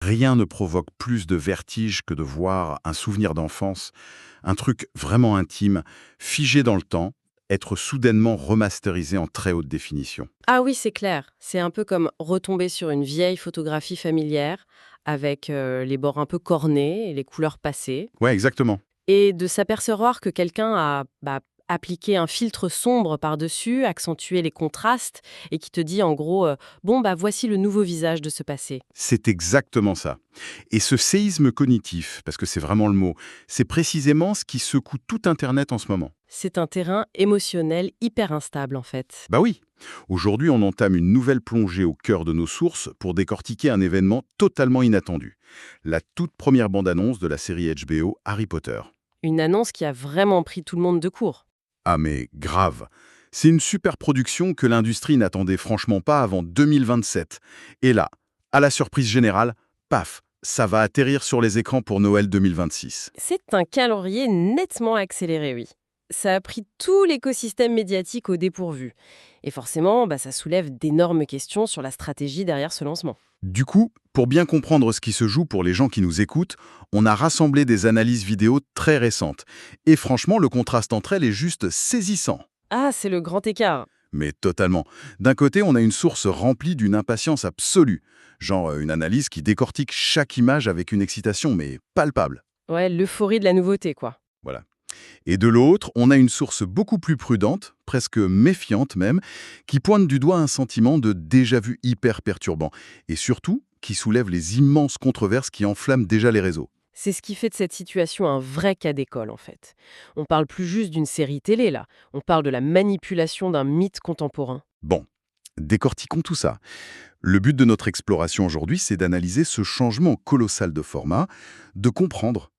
Rien ne provoque plus de vertige que de voir un souvenir d'enfance, un truc vraiment intime, figé dans le temps, être soudainement remasterisé en très haute définition. Ah oui, c'est clair. C'est un peu comme retomber sur une vieille photographie familière avec les bords un peu cornés et les couleurs passées. Ouais, exactement. Et de s'apercevoir que quelqu'un a appliqué un filtre sombre par-dessus, accentué les contrastes et qui te dit en gros, bon, bah voici le nouveau visage de ce passé. C'est exactement ça. Et ce séisme cognitif, parce que c'est vraiment le mot, c'est précisément ce qui secoue tout Internet en ce moment. C'est un terrain émotionnel hyper instable en fait. Bah oui, aujourd'hui on entame une nouvelle plongée au cœur de nos sources pour décortiquer un événement totalement inattendu. La toute première bande-annonce de la série HBO Harry Potter. Une annonce qui a vraiment pris tout le monde de court. Ah mais grave. C'est une super production que l'industrie n'attendait franchement pas avant 2027. Et là, à la surprise générale, paf, ça va atterrir sur les écrans pour Noël 2026. C'est un calendrier nettement accéléré, oui. Ça a pris tout l'écosystème médiatique au dépourvu. Et forcément, ça soulève d'énormes questions sur la stratégie derrière ce lancement. Du coup, pour bien comprendre ce qui se joue pour les gens qui nous écoutent, on a rassemblé des analyses vidéo très récentes. Et franchement, le contraste entre elles est juste saisissant. Ah, c'est le grand écart. Mais totalement. D'un côté, on a une source remplie d'une impatience absolue, genre une analyse qui décortique chaque image avec une excitation, mais palpable. Ouais, l'euphorie de la nouveauté, quoi. Voilà. Et de l'autre, on a une source beaucoup plus prudente, presque méfiante même, qui pointe du doigt un sentiment de déjà-vu hyper perturbant, et surtout qui soulève les immenses controverses qui enflamment déjà les réseaux. C'est ce qui fait de cette situation un vrai cas d'école, en fait. On parle plus juste d'une série télé, là. On parle de la manipulation d'un mythe contemporain. Bon, décortiquons tout ça. Le but de notre exploration aujourd'hui, c'est d'analyser ce changement colossal de format, de comprendre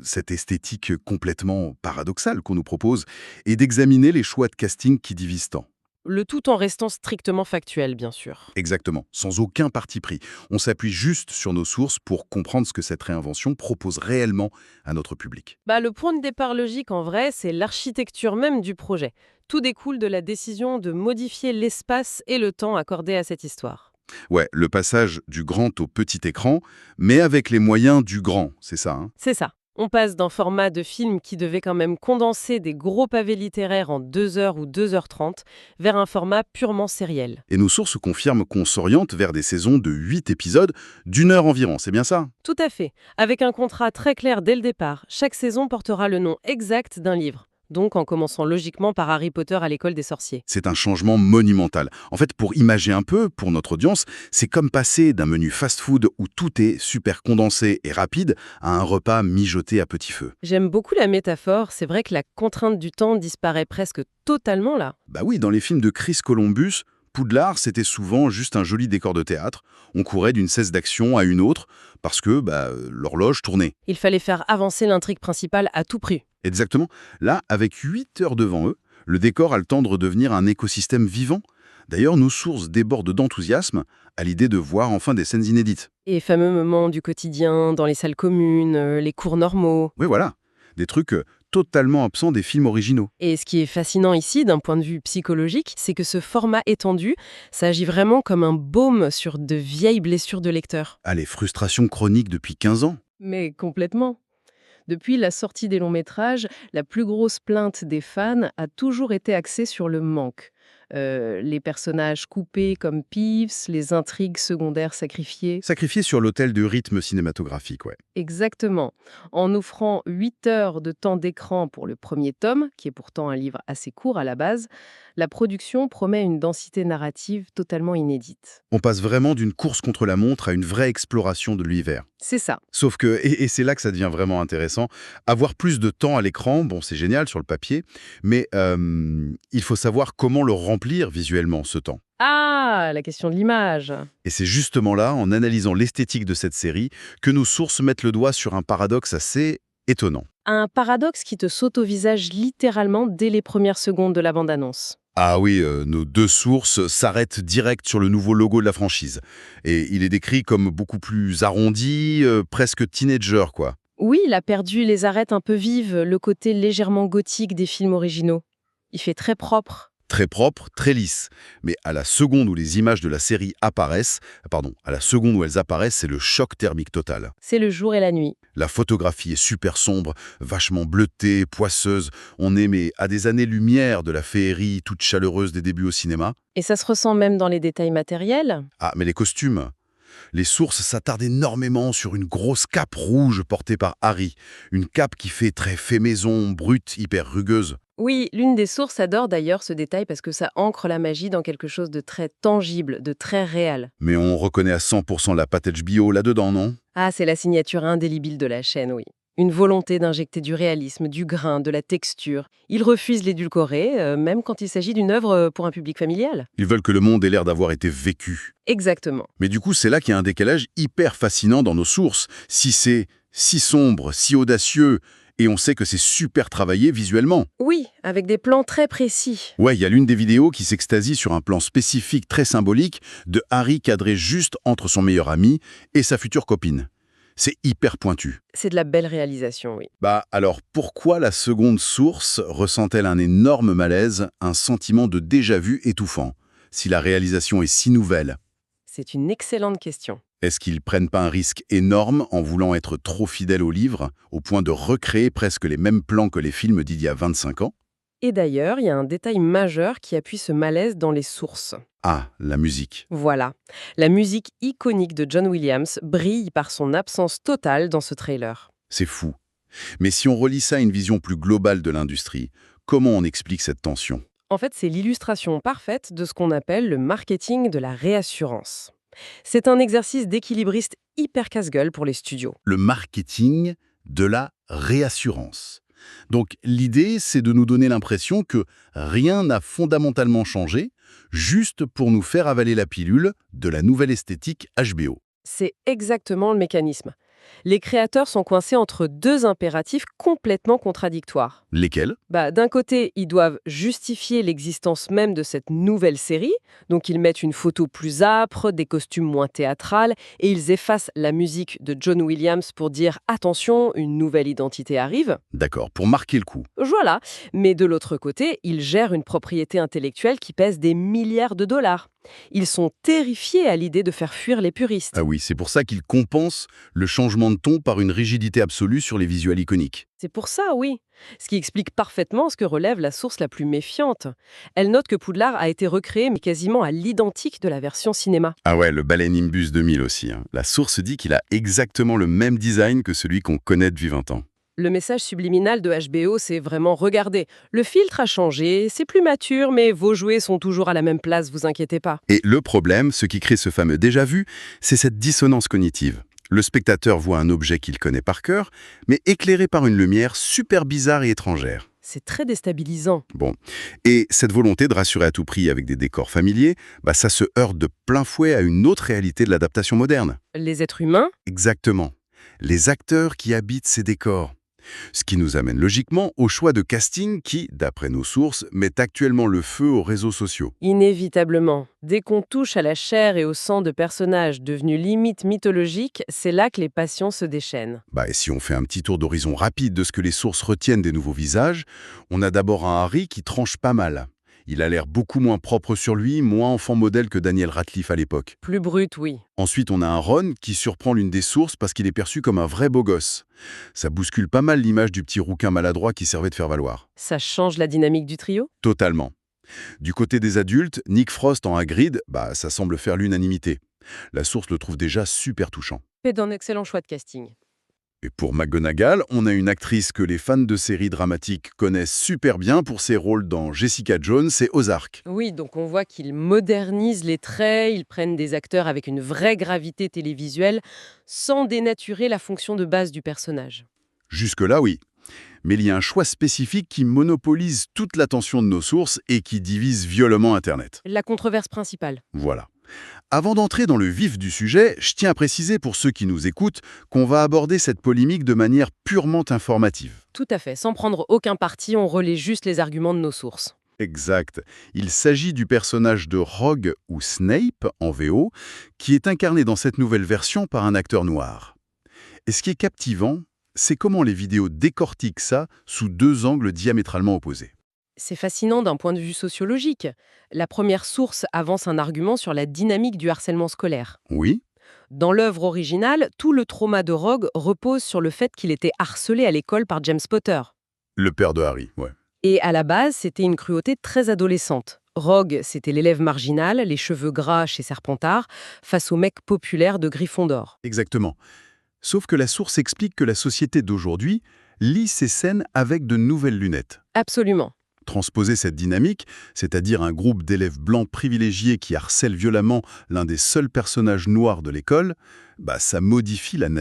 cette esthétique complètement paradoxale qu'on nous propose, et d'examiner les choix de casting qui divisent tant. Le tout en restant strictement factuel, bien sûr. Exactement, sans aucun parti pris. On s'appuie juste sur nos sources pour comprendre ce que cette réinvention propose réellement à notre public. Le point de départ logique, en vrai, c'est l'architecture même du projet. Tout découle de la décision de modifier l'espace et le temps accordés à cette histoire. Ouais, le passage du grand au petit écran, mais avec les moyens du grand, c'est ça, hein. C'est ça. On passe d'un format de film qui devait quand même condenser des gros pavés littéraires en 2 heures ou 2h30 vers un format purement sériel. Et nos sources confirment qu'on s'oriente vers des saisons de 8 épisodes d'une heure environ, c'est bien ça? Tout à fait. Avec un contrat très clair dès le départ, chaque saison portera le nom exact d'un livre. Donc en commençant logiquement par Harry Potter à l'école des sorciers. C'est un changement monumental. En fait, pour imager un peu, pour notre audience, c'est comme passer d'un menu fast-food où tout est super condensé et rapide à un repas mijoté à petit feu. J'aime beaucoup la métaphore, c'est vrai que la contrainte du temps disparaît presque totalement là. Bah oui, dans les films de Chris Columbus, Poudlard, c'était souvent juste un joli décor de théâtre. On courait d'une cesse d'action à une autre parce que l'horloge tournait. Il fallait faire avancer l'intrigue principale à tout prix. Exactement. Là, avec 8 heures devant eux, le décor a le temps de redevenir un écosystème vivant. D'ailleurs, nos sources débordent d'enthousiasme à l'idée de voir enfin des scènes inédites. Et fameux moments du quotidien, dans les salles communes, les cours normaux. Oui, voilà. Des trucs totalement absents des films originaux. Et ce qui est fascinant ici, d'un point de vue psychologique, c'est que ce format étendu, ça agit vraiment comme un baume sur de vieilles blessures de lecteurs. Ah, les frustrations chroniques depuis 15 ans. Mais complètement. Depuis la sortie des longs métrages, la plus grosse plainte des fans a toujours été axée sur le manque. Les personnages coupés comme Peeves, les intrigues secondaires sacrifiées. Sacrifiés sur l'autel du rythme cinématographique, ouais. Exactement. En offrant 8 heures de temps d'écran pour le premier tome, qui est pourtant un livre assez court à la base, la production promet une densité narrative totalement inédite. On passe vraiment d'une course contre la montre à une vraie exploration de l'univers. C'est ça. Sauf que, et c'est là que ça devient vraiment intéressant, avoir plus de temps à l'écran, bon, c'est génial sur le papier, mais il faut savoir comment le remplir visuellement, ce temps. Ah, la question de l'image. Et c'est justement là, en analysant l'esthétique de cette série, que nos sources mettent le doigt sur un paradoxe assez étonnant. Un paradoxe qui te saute au visage littéralement dès les premières secondes de la bande-annonce. Ah oui, nos deux sources s'arrêtent direct sur le nouveau logo de la franchise. Et il est décrit comme beaucoup plus arrondi, presque teenager, quoi. Oui, il a perdu les arêtes un peu vives, le côté légèrement gothique des films originaux. Il fait très propre, très propre, très lisse. Mais à la seconde où les images de la série apparaissent, à la seconde où elles apparaissent, c'est le choc thermique total. C'est le jour et la nuit. La photographie est super sombre, vachement bleutée, poisseuse. On est mais à des années-lumière de la féerie toute chaleureuse des débuts au cinéma. Et ça se ressent même dans les détails matériels. Ah, mais les costumes. Les sources s'attardent énormément sur une grosse cape rouge portée par Harry. Une cape qui fait très fait maison, brute, hyper rugueuse. Oui, l'une des sources adore d'ailleurs ce détail parce que ça ancre la magie dans quelque chose de très tangible, de très réel. Mais on reconnaît à 100% la patte HBO là-dedans, non? Ah, c'est la signature indélébile de la chaîne, oui. Une volonté d'injecter du réalisme, du grain, de la texture. Ils refusent l'édulcoré, même quand il s'agit d'une œuvre pour un public familial. Ils veulent que le monde ait l'air d'avoir été vécu. Exactement. Mais du coup, c'est là qu'il y a un décalage hyper fascinant dans nos sources. Si c'est si sombre, si audacieux, et on sait que c'est super travaillé visuellement. Oui, avec des plans très précis. Ouais, il y a l'une des vidéos qui s'extasie sur un plan spécifique très symbolique de Harry cadré juste entre son meilleur ami et sa future copine. C'est hyper pointu. C'est de la belle réalisation, oui. Bah alors, pourquoi la seconde source ressent-elle un énorme malaise, un sentiment de déjà-vu étouffant, si la réalisation est si nouvelle? C'est une excellente question. Est-ce qu'ils prennent pas un risque énorme en voulant être trop fidèles au livre, au point de recréer presque les mêmes plans que les films d'il y a 25 ans? Et d'ailleurs, il y a un détail majeur qui appuie ce malaise dans les sources. Ah, la musique. Voilà. La musique iconique de John Williams brille par son absence totale dans ce trailer. C'est fou. Mais si on relie ça à une vision plus globale de l'industrie, comment on explique cette tension? En fait, c'est l'illustration parfaite de ce qu'on appelle le marketing de la réassurance. C'est un exercice d'équilibriste hyper casse-gueule pour les studios. Le marketing de la réassurance. Donc l'idée, c'est de nous donner l'impression que rien n'a fondamentalement changé, juste pour nous faire avaler la pilule de la nouvelle esthétique HBO. C'est exactement le mécanisme. Les créateurs sont coincés entre deux impératifs complètement contradictoires. Lesquels? D'un côté, ils doivent justifier l'existence même de cette nouvelle série, donc ils mettent une photo plus âpre, des costumes moins théâtrales, et ils effacent la musique de John Williams pour dire «Attention, une nouvelle identité arrive». D'accord, pour marquer le coup. Voilà. Mais de l'autre côté, ils gèrent une propriété intellectuelle qui pèse des milliards de dollars. Ils sont terrifiés à l'idée de faire fuir les puristes. Ah oui, c'est pour ça qu'ils compensent le changement de ton par une rigidité absolue sur les visuels iconiques. C'est pour ça, oui. Ce qui explique parfaitement ce que relève la source la plus méfiante. Elle note que Poudlard a été recréé, mais quasiment à l'identique de la version cinéma. Ah ouais, le balai Nimbus 2000 aussi. La source dit qu'il a exactement le même design que celui qu'on connaît depuis 20 ans. Le message subliminal de HBO, c'est vraiment regardez. Le filtre a changé, c'est plus mature, mais vos jouets sont toujours à la même place, vous inquiétez pas. Et le problème, ce qui crée ce fameux déjà-vu, c'est cette dissonance cognitive. Le spectateur voit un objet qu'il connaît par cœur, mais éclairé par une lumière super bizarre et étrangère. C'est très déstabilisant. Bon. Et cette volonté de rassurer à tout prix avec des décors familiers, ça se heurte de plein fouet à une autre réalité de l'adaptation moderne. Les êtres humains? Exactement. Les acteurs qui habitent ces décors. Ce qui nous amène logiquement au choix de casting qui, d'après nos sources, met actuellement le feu aux réseaux sociaux. Inévitablement. Dès qu'on touche à la chair et au sang de personnages devenus limite mythologiques, c'est là que les passions se déchaînent. Et si on fait un petit tour d'horizon rapide de ce que les sources retiennent des nouveaux visages, on a d'abord un Harry qui tranche pas mal. Il a l'air beaucoup moins propre sur lui, moins enfant modèle que Daniel Radcliffe à l'époque. Plus brut, oui. Ensuite, on a un Ron qui surprend l'une des sources parce qu'il est perçu comme un vrai beau gosse. Ça bouscule pas mal l'image du petit rouquin maladroit qui servait de faire valoir. Ça change la dynamique du trio? Totalement. Du côté des adultes, Nick Frost en Hagrid, ça semble faire l'unanimité. La source le trouve déjà super touchant. C'est d'un excellent choix de casting. Et pour McGonagall, on a une actrice que les fans de séries dramatiques connaissent super bien pour ses rôles dans Jessica Jones et Ozark. Oui, donc on voit qu'ils modernisent les traits, ils prennent des acteurs avec une vraie gravité télévisuelle, sans dénaturer la fonction de base du personnage. Jusque-là, oui. Mais il y a un choix spécifique qui monopolise toute l'attention de nos sources et qui divise violemment Internet. La controverse principale. Voilà. Avant d'entrer dans le vif du sujet, je tiens à préciser pour ceux qui nous écoutent qu'on va aborder cette polémique de manière purement informative. Tout à fait, sans prendre aucun parti, on relaie juste les arguments de nos sources. Exact. Il s'agit du personnage de Rogue ou Snape, en VO, qui est incarné dans cette nouvelle version par un acteur noir. Et ce qui est captivant, c'est comment les vidéos décortiquent ça sous deux angles diamétralement opposés. C'est fascinant d'un point de vue sociologique. La première source avance un argument sur la dynamique du harcèlement scolaire. Oui, Dans l'œuvre originale, tout le trauma de Rogue repose sur le fait qu'il était harcelé à l'école par James Potter. le père de Harry, ouais. Et à la base, c'était une cruauté très adolescente. Rogue, c'était l'élève marginal, les cheveux gras chez Serpentard, face au mec populaire de Gryffondor. Exactement. Sauf que la source explique que la société d'aujourd'hui lit ces scènes avec de nouvelles lunettes. Absolument. Transposer cette dynamique, c'est-à-dire un groupe d'élèves blancs privilégiés qui harcèlent violemment l'un des seuls personnages noirs de l'école, ça modifie la